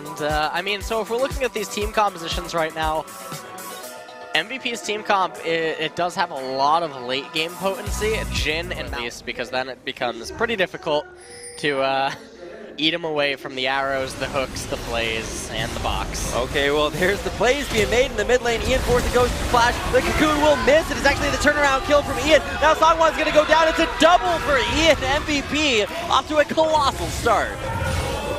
And I mean, so if we're looking at these team compositions right now, MVP's team comp, it does have a lot of late game potency, Jhin and Beast, because then it becomes pretty difficult to eat him away from the arrows, the hooks, the plays, and the box. Okay, well, there's the plays being made in the mid lane. Ian forced to go flash. The Cocoon will miss. It is actually the turnaround kill from Ian. Now Songwon's going to go down. It's a double for Ian. MVP off to a colossal start.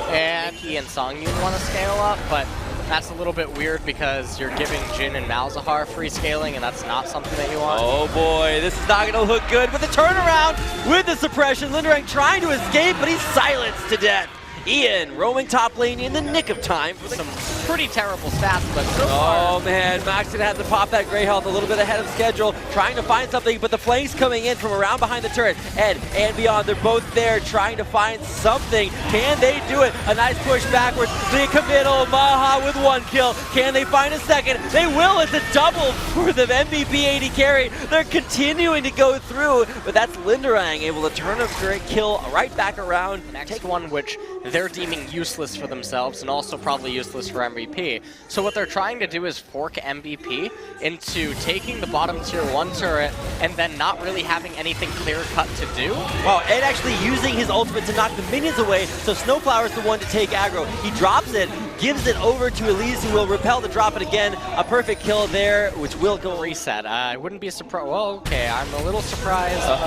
And he and Songyun want to scale up, but that's a little bit weird because you're giving Jhin and Malzahar free scaling, and that's not something that you want. Oh boy, this is not going to look good. But the turnaround with the suppression. Linderang trying to escape, but he's silenced to death. Ian roaming top lane in the nick of time for some pretty terrible stats, but so far. Oh man, Max gonna have to pop that gray health a little bit ahead of schedule, trying to find something, but the flanks coming in from around behind the turret. Ed and Beyond, they're both there trying to find something. Can they do it? A nice push backwards. The committal, Maha with one kill. Can they find a second? They will. It's a double for the MVP AD carry. They're continuing to go through, but that's Linderang able to turn a great kill right back around. The next one, which they're deeming useless for themselves and also probably useless for MVP. So what they're trying to do is fork MVP into taking the bottom tier 1 turret and then not really having anything clear cut to do. Wow, Ed actually using his ultimate to knock the minions away, so Snowflower's the one to take aggro. He drops it, gives it over to Elise, who will repel to drop it again. A perfect kill there, which will go reset. I wouldn't be surprised. Well, okay, I'm a little surprised, but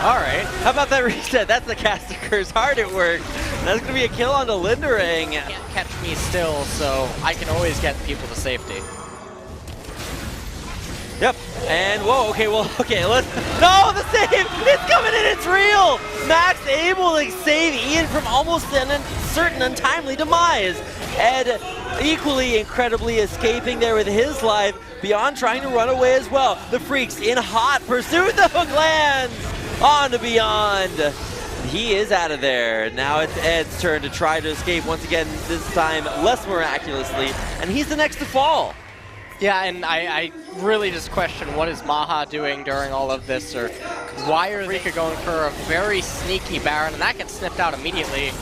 all right. How about that reset? That's the caster curse hard at work. That's going to be a kill on the Linderang. You can't catch me still, so I can always get people to safety. Yep, and whoa, okay, well, okay, let's, no, the save, it's coming in, it's real! Max able to save Ian from almost an uncertain, untimely demise. Ed equally incredibly escaping there with his life, Beyond trying to run away as well. The Freaks in hot pursuit, the hook lands on to Beyond. He is out of there. Now it's Ed's turn to try to escape once again, this time less miraculously, and he's the next to fall. Yeah, and I really just question what is Maha doing during all of this, or why are Rika going for a very sneaky Baron, and that gets snipped out immediately.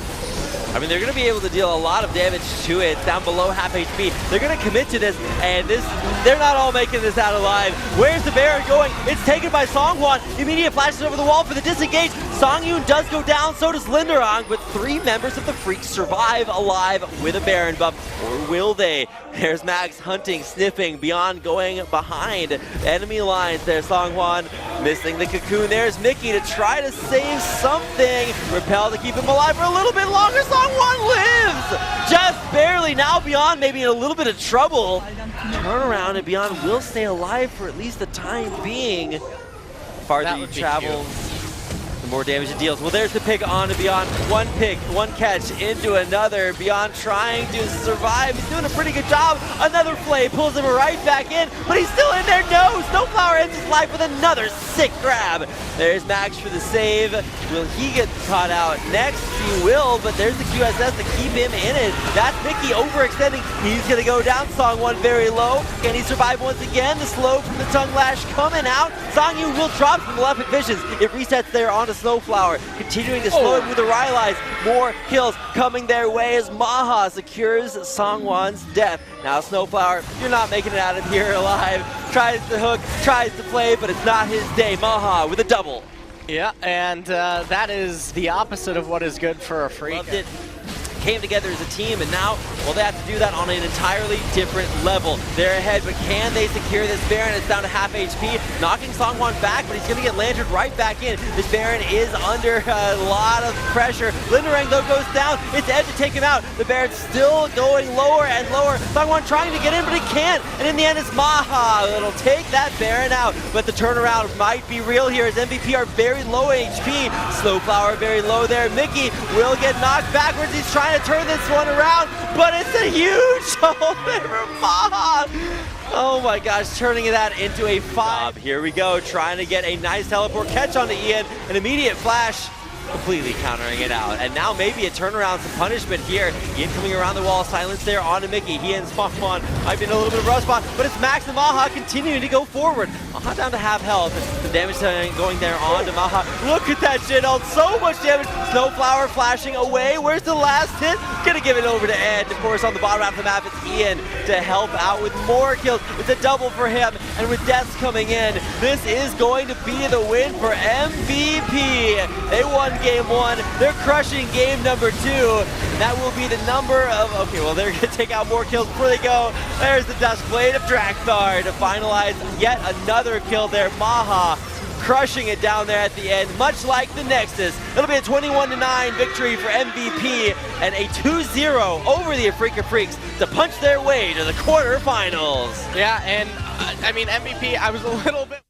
I mean, they're going to be able to deal a lot of damage to it, down below half HP. They're going to commit to this, and they're not all making this out alive. Where's the Baron going? It's taken by Songhwan. Immediate flashes over the wall for the disengage. Songyun does go down, so does Linderang, but 3 members of the Freaks survive alive with a Baron buff, or will they? There's Max hunting, sniffing, Beyond going behind enemy lines there. Songhwan missing the Cocoon. There's Mickey to try to save something. Repel to keep him alive for a little bit longer. Songhwan lives! Just barely. Now Beyond maybe in a little bit of trouble. Turn around and Beyond will stay alive for at least the time being. The farther he travels, the more damage it deals. Well, there's the pick on to Beyond. One pick, one catch into another. Beyond trying to survive. He's doing a pretty good job. Another flay pulls him right back in, but he's still in there. No! Snowflower ends his life with another sick grab. There's Max for the save. Will he get caught out next? He will, but there's the QSS to keep him in it. That's Mickey overextending. He's going to go down. Songwon very low. Can he survive once again? The slow from the tongue lash coming out. Songyu will drop from Malefic Visions. It resets there onto Snowflower. Continuing to slow him with the Rylai's. More kills coming their way as Maha secures Songwon's death. Now Snowflower, you're not making it out of here alive. Tries to hook, tries to play, but it's not his day. Maha with a double. Yeah, and that is the opposite of what is good for a Freak. Loved it. Came together as a team, and now, well, they have to do that on an entirely different level. They're ahead, but can they secure this Baron? It's down to half HP, knocking Songhwan back, but he's going to get lanterned right back in. This Baron is under a lot of pressure. Linderang, though, goes down. It's Ed to take him out. The Baron's still going lower and lower. Songhwan trying to get in, but he can't. And in the end, it's Maha that'll take that Baron out. But the turnaround might be real here as MVP are very low HP. Snowflower very low there. Mickey will get knocked backwards. He's trying to turn this one around, but it's a huge hole there for Maha. Oh my gosh, turning that into a 5. Here we go, trying to get a nice teleport catch onto Ian. An immediate flash completely countering it out. And now maybe a turnaround, some punishment here. Ian coming around the wall, silence there on to Mickey. He and Spawn might be in a little bit of a rough spot, but it's Max and Maha continuing to go forward. Maha down to half health. The damage going there on to Maha. Look at that shit ult, so much damage. Snowflower flashing away. Where's the last hit? Gonna give it over to Ed. Of course, on the bottom half of the map, it's Ian to help out with more kills. It's a double for him, and with deaths coming in, this is going to be the win for MVP. They won game 1. They're crushing game number 2. And that will be the number of, okay, well, they're gonna take out more kills before they go. There's the Duskblade of Drakthar to finalize yet another kill there. Maha crushing it down there at the end, much like the Nexus. It'll be a 21-9 victory for MVP and a 2-0 over the Afrika Freaks to punch their way to the quarterfinals. Yeah, and I mean, MVP, I was a little bit